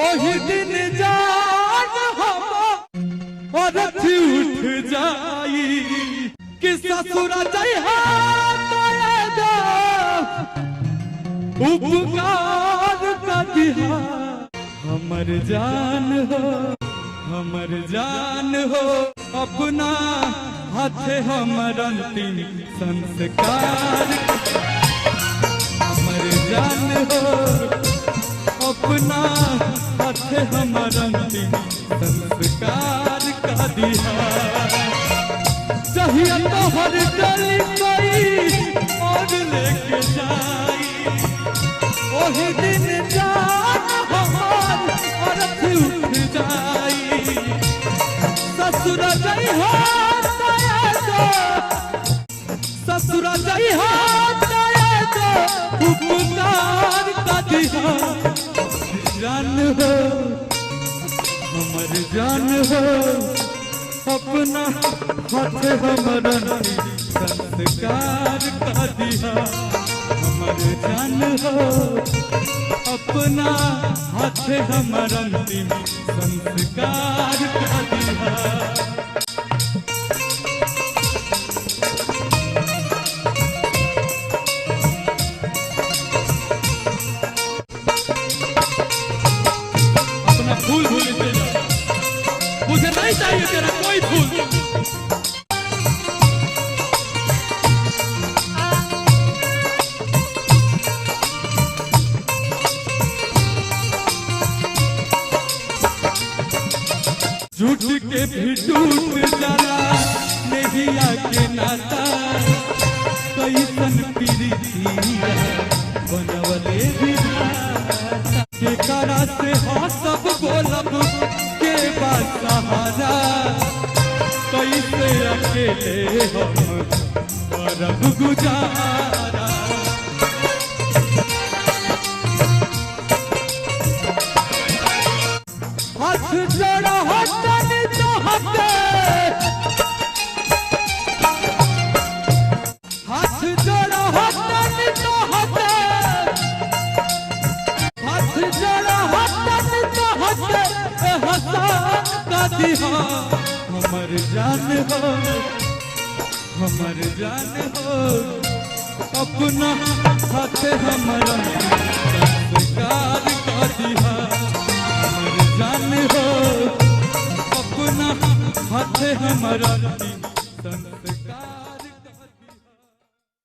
ओही दिन जान हम और उठ जाई कि ससुर जइहा उपकार का दिहा हमर जान हो अपना हाथे हमर अंतिम संस्कार हमर जान हो अपना हाथे हमर अंतिम संस्कार का दिहा चाहिए तोहर गली कोई और लेके जाई ओही दिन जान हमार औरत उठ जाई ससुर जइहा ससुर जइहा उपकार का दिहा जान हो हमर जान हो अपना हाथ हमर संस्कार का दिहा हमर जान हो अपना हाथ हमर अंतिम संस्कार का दिहा अपना फूल भूल दे मुझे नहीं चाहिए तेरा कोई फूल झूठ के भी टूट जाला नहीं आके नाता कैसन प्रीतिया बनवले विधाता के करा से हाँ सब बोलब के बात सहारा कैसे अकेले हम करब गुजारा हाथ जोड़ा हटन चाहते हाथ जोड़ा हटन चाहते हाथ जोड़ा हटन चाहते हसन का दिहा हमर जान हो अपना हाथ हमर संस्कार का दिहा जान हो अपना हाथ हमारा